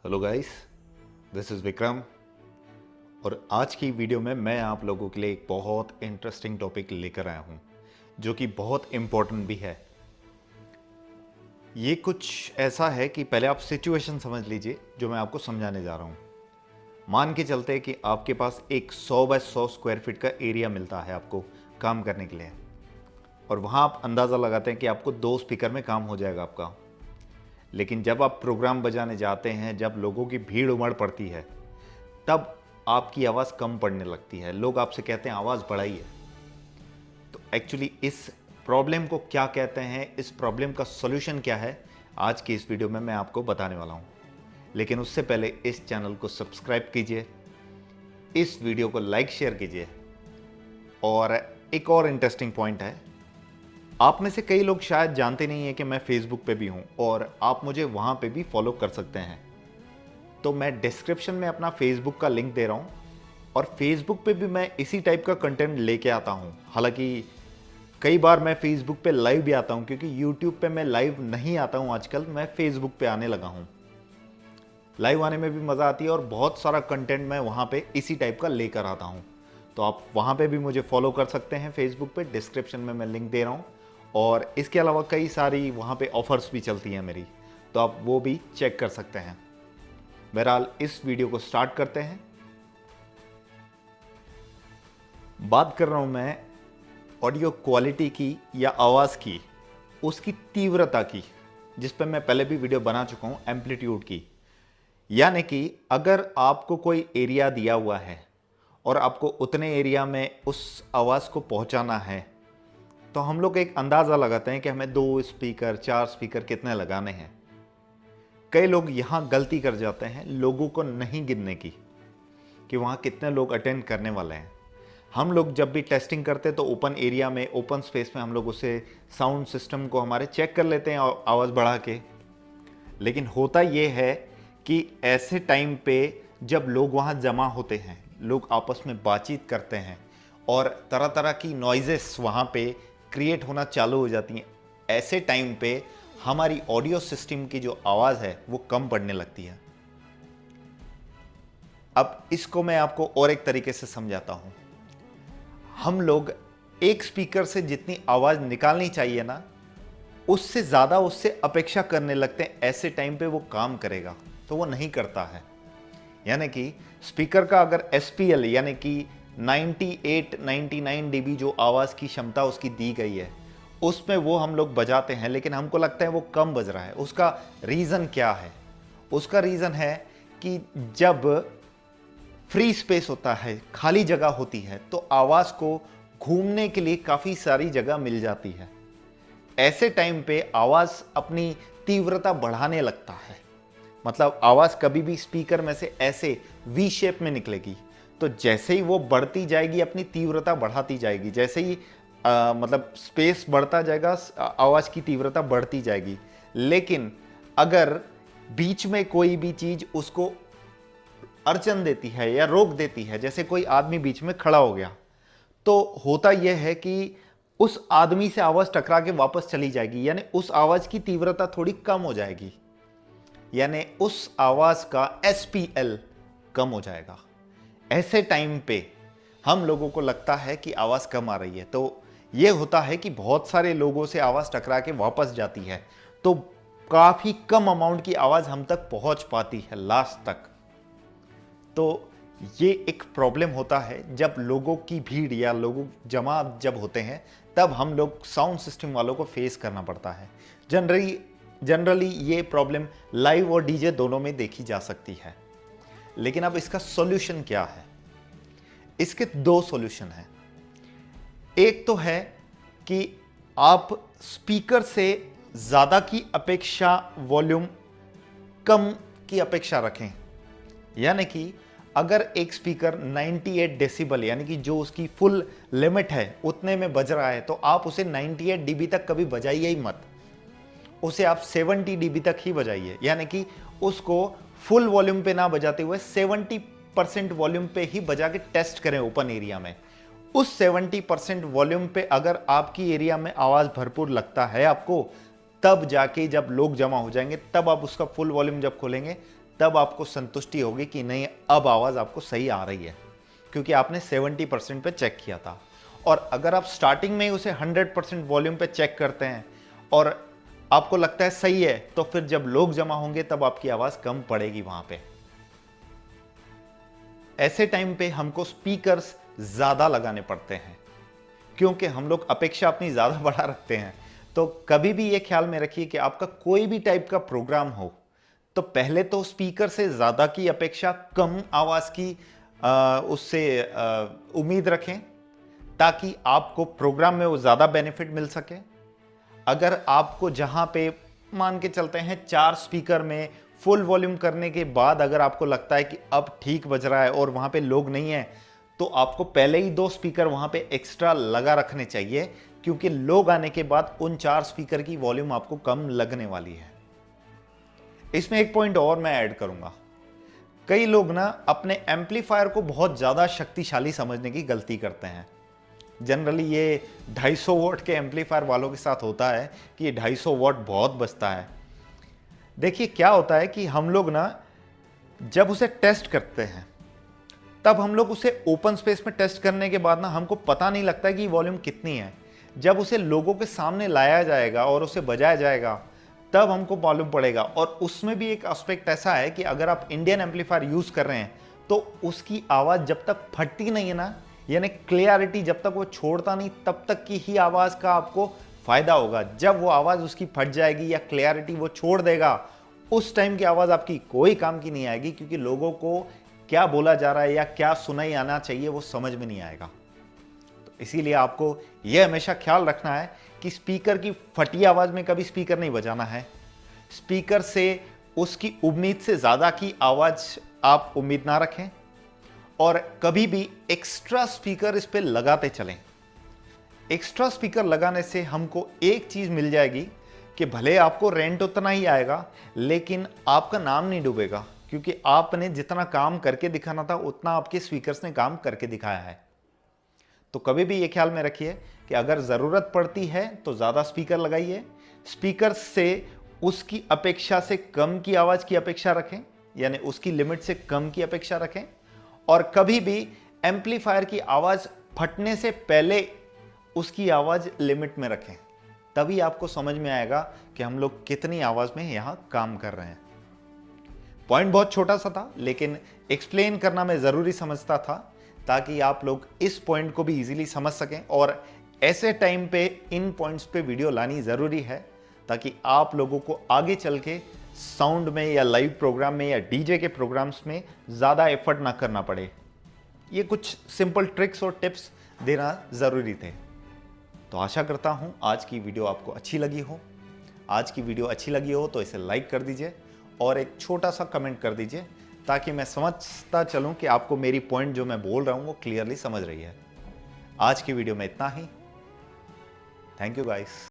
Hello guys, this is Vikram. और आज की वीडियो में मैं आप लोगों के लिए एक बहुत इंटरेस्टिंग टॉपिक लेकर आया हूं जो कि बहुत इम्पोर्टेंट भी है। ये कुछ ऐसा है कि पहले आप सिचुएशन समझ लीजिए जो मैं आपको समझाने जा रहा हूं। मान के चलते कि आपके पास एक 100 बाय 100 स्क्वायर फीट का एरिया मिलता है आपको काम करने के लिए, और वहाँ आप अंदाज़ा लगाते हैं कि आपको 2 स्पीकर में काम हो जाएगा आपका। लेकिन जब आप प्रोग्राम बजाने जाते हैं, जब लोगों की भीड़ उमड़ पड़ती है, तब आपकी आवाज़ कम पड़ने लगती है। लोग आपसे कहते हैं आवाज़ बढ़ाइए। तो एक्चुअली इस प्रॉब्लम को क्या कहते हैं, इस प्रॉब्लम का सॉल्यूशन क्या है, आज की इस वीडियो में मैं आपको बताने वाला हूँ। लेकिन उससे पहले इस चैनल को सब्सक्राइब कीजिए, इस वीडियो को लाइक शेयर कीजिए। और एक और इंटरेस्टिंग पॉइंट है, आप में से कई लोग शायद जानते नहीं हैं कि मैं फेसबुक पे भी हूँ और आप मुझे वहाँ पे भी फॉलो कर सकते हैं। तो मैं डिस्क्रिप्शन में अपना फेसबुक का लिंक दे रहा हूँ, और फेसबुक पे भी मैं इसी टाइप का कंटेंट लेके आता हूँ। हालांकि कई बार मैं फेसबुक पे लाइव भी आता हूँ, क्योंकि यूट्यूब पे मैं लाइव नहीं आता हूँ आजकल, मैं फेसबुक पे आने लगा हूँ। लाइव आने में भी मज़ा आती है और बहुत सारा कंटेंट मैं वहाँ पे इसी टाइप का लेकर आता हूँ। तो आप वहाँ पे भी मुझे फॉलो कर सकते हैं फेसबुक पे, डिस्क्रिप्शन में मैं लिंक दे रहा हूँ। और इसके अलावा कई सारी वहाँ पे ऑफर्स भी चलती हैं मेरी, तो आप वो भी चेक कर सकते हैं। बहरहाल इस वीडियो को स्टार्ट करते हैं। बात कर रहा हूं मैं ऑडियो क्वालिटी की या आवाज़ की, उसकी तीव्रता की, जिस पर मैं पहले भी वीडियो बना चुका हूं, एम्पलीट्यूड की। यानी कि अगर आपको कोई एरिया दिया हुआ है और आपको उतने एरिया में उस आवाज़ को पहुंचाना है, तो हम लोग एक अंदाज़ा लगाते हैं कि हमें 2 स्पीकर 4 स्पीकर कितने लगाने हैं। कई लोग यहाँ गलती कर जाते हैं लोगों को नहीं गिनने की, कि वहाँ कितने लोग अटेंड करने वाले हैं। हम लोग जब भी टेस्टिंग करते हैं तो ओपन एरिया में, ओपन स्पेस में हम लोग उसे साउंड सिस्टम को हमारे चेक कर लेते हैं आवाज़ बढ़ा के। लेकिन होता ये है कि ऐसे टाइम पे जब लोग वहाँ जमा होते हैं, लोग आपस में बातचीत करते हैं और तरह तरह की नॉइजेस वहाँ पे क्रिएट होना चालू हो जाती हैं, ऐसे टाइम पे हमारी ऑडियो सिस्टम की जो आवाज़ है वो कम पड़ने लगती है। अब इसको मैं आपको और एक तरीके से समझाता हूँ। हम लोग एक स्पीकर से जितनी आवाज़ निकालनी चाहिए ना, उससे ज़्यादा उससे अपेक्षा करने लगते हैं ऐसे टाइम पे वो काम करेगा, तो वो नहीं करता है। यानी कि स्पीकर का अगर SPL यानी कि 98-99 dB जो आवाज़ की क्षमता उसकी दी गई है, उसमें वो हम लोग बजाते हैं, लेकिन हमको लगता है वो कम बज रहा है। उसका रीज़न क्या है? उसका रीज़न है कि जब फ्री स्पेस होता है, खाली जगह होती है, तो आवाज़ को घूमने के लिए काफ़ी सारी जगह मिल जाती है। ऐसे टाइम पे आवाज़ अपनी तीव्रता बढ़ाने लगता है। मतलब आवाज़ कभी भी स्पीकर में से ऐसे वी शेप में निकलेगी, तो जैसे ही वो बढ़ती जाएगी, अपनी तीव्रता बढ़ाती जाएगी, जैसे ही मतलब स्पेस बढ़ता जाएगा, आवाज़ की तीव्रता बढ़ती जाएगी। लेकिन अगर बीच में कोई भी चीज़ उसको अड़चन देती है या रोक देती है, जैसे कोई आदमी बीच में खड़ा हो गया, तो होता यह है कि उस आदमी से आवाज़ टकरा के वापस चली जाएगी, यानी उस आवाज़ की तीव्रता थोड़ी कम हो जाएगी, यानी उस आवाज़ का SPL कम हो जाएगा। ऐसे टाइम पे हम लोगों को लगता है कि आवाज़ कम आ रही है, तो यह होता है कि बहुत सारे लोगों से आवाज़ टकरा के वापस जाती है, तो काफ़ी कम अमाउंट की आवाज़ हम तक पहुंच पाती है लास्ट तक। तो ये एक प्रॉब्लम होता है जब लोगों की भीड़ या लोगों जमा जब होते हैं, तब हम लोग साउंड सिस्टम वालों को फेस करना पड़ता है। जनरली ये प्रॉब्लम लाइव और डीजे दोनों में देखी जा सकती है। लेकिन अब इसका सॉल्यूशन क्या है? इसके 2 सॉल्यूशन हैं। एक तो है कि आप स्पीकर से ज़्यादा की अपेक्षा, वॉल्यूम कम की अपेक्षा रखें। यानी कि अगर एक स्पीकर 98 डेसिबल यानी कि जो उसकी फुल लिमिट है उतने में बज रहा है, तो आप उसे 98 dB तक कभी बजाइए ही मत। उसे आप 70 dB तक ही बजाइए, यानी कि उसको फुल वॉल्यूम पे ना बजाते हुए 70% वॉल्यूम पे ही बजा के टेस्ट करें ओपन एरिया में। उस 70% वॉल्यूम पे अगर आपकी एरिया में आवाज़ भरपूर लगता है आपको, तब जाके जब लोग जमा हो जाएंगे, तब आप उसका फुल वॉल्यूम जब खोलेंगे, तब आपको संतुष्टि होगी कि नहीं, अब आवाज़ आपको सही आ रही है, क्योंकि आपने 70% पे चेक किया था। और अगर आप स्टार्टिंग में ही उसे 100% वॉल्यूम पे चेक करते हैं और आपको लगता है सही है, तो फिर जब लोग जमा होंगे तब आपकी आवाज़ कम पड़ेगी वहां पे। ऐसे टाइम पे हमको स्पीकर्स ज़्यादा लगाने पड़ते हैं, क्योंकि हम लोग अपेक्षा अपनी ज़्यादा बढ़ा रखते हैं। तो कभी भी ये ख्याल में रखिए कि आपका कोई भी टाइप का प्रोग्राम हो, तो पहले तो स्पीकर से ज़्यादा की अपेक्षा, कम आवाज़ की उससे उम्मीद रखें, ताकि आपको प्रोग्राम में वो ज़्यादा बेनिफिट मिल सके। अगर आपको जहाँ पे मान के चलते हैं 4 स्पीकर में फुल वॉल्यूम करने के बाद अगर आपको लगता है कि अब ठीक बज रहा है और वहाँ पे लोग नहीं हैं, तो आपको पहले ही 2 स्पीकर वहाँ पे एक्स्ट्रा लगा रखने चाहिए, क्योंकि लोग आने के बाद उन 4 स्पीकर की वॉल्यूम आपको कम लगने वाली है। इसमें एक पॉइंट और मैं ऐड करूंगा। कई लोग ना अपने एम्पलीफायर को बहुत ज़्यादा शक्तिशाली समझने की गलती करते हैं। जनरली ये 250 वॉट के एम्पलीफायर वालों के साथ होता है कि ये 250 वॉट बहुत बचता है। देखिए क्या होता है कि हम लोग ना जब उसे टेस्ट करते हैं, तब हम लोग उसे ओपन स्पेस में टेस्ट करने के बाद ना हमको पता नहीं लगता कि वॉल्यूम कितनी है। जब उसे लोगों के सामने लाया जाएगा और उसे बजाया जाएगा, तब हमको मालूम पड़ेगा। और उसमें भी एक एस्पेक्ट ऐसा है कि अगर आप इंडियन एम्पलीफायर यूज कर रहे हैं, तो उसकी आवाज़ जब तक फटती नहीं है ना, यानी क्लियरिटी जब तक वो छोड़ता नहीं, तब तक की ही आवाज़ का आपको फायदा होगा। जब वो आवाज़ उसकी फट जाएगी या क्लियरिटी वो छोड़ देगा, उस टाइम की आवाज़ आपकी कोई काम की नहीं आएगी, क्योंकि लोगों को क्या बोला जा रहा है या क्या सुनाई आना चाहिए वो समझ में नहीं आएगा। तो इसीलिए आपको यह हमेशा ख्याल रखना है कि स्पीकर की फटी आवाज़ में कभी स्पीकर नहीं बजाना है। स्पीकर से उसकी उम्मीद से ज़्यादा की आवाज़ आप उम्मीद ना रखें, और कभी भी एक्स्ट्रा स्पीकर इस पे लगाते चलें। एक्स्ट्रा स्पीकर लगाने से हमको एक चीज़ मिल जाएगी कि भले आपको रेंट उतना ही आएगा, लेकिन आपका नाम नहीं डूबेगा, क्योंकि आपने जितना काम करके दिखाना था उतना आपके स्पीकर्स ने काम करके दिखाया है। तो कभी भी ये ख्याल में रखिए कि अगर ज़रूरत पड़ती है तो ज़्यादा स्पीकर लगाइए। स्पीकर से उसकी अपेक्षा से कम की आवाज़ की अपेक्षा रखें, यानी उसकी लिमिट से कम की अपेक्षा रखें। और कभी भी एम्पलीफायर की आवाज़ फटने से पहले उसकी आवाज़ लिमिट में रखें, तभी आपको समझ में आएगा कि हम लोग कितनी आवाज़ में यहाँ काम कर रहे हैं। पॉइंट बहुत छोटा सा था, लेकिन एक्सप्लेन करना मैं ज़रूरी समझता था, ताकि आप लोग इस पॉइंट को भी इजीली समझ सकें। और ऐसे टाइम पे इन पॉइंट्स पे वीडियो लानी ज़रूरी है, ताकि आप लोगों को आगे चल के साउंड में या लाइव प्रोग्राम में या डीजे के प्रोग्राम्स में ज़्यादा एफर्ट ना करना पड़े। ये कुछ सिंपल ट्रिक्स और टिप्स देना ज़रूरी थे। तो आशा करता हूँ आज की वीडियो आपको अच्छी लगी हो। आज की वीडियो अच्छी लगी हो तो इसे लाइक कर दीजिए और एक छोटा सा कमेंट कर दीजिए, ताकि मैं समझता चलूँ कि आपको मेरी पॉइंट जो मैं बोल रहा हूँ वो क्लियरली समझ रही है। आज की वीडियो में इतना ही। Thank you guys.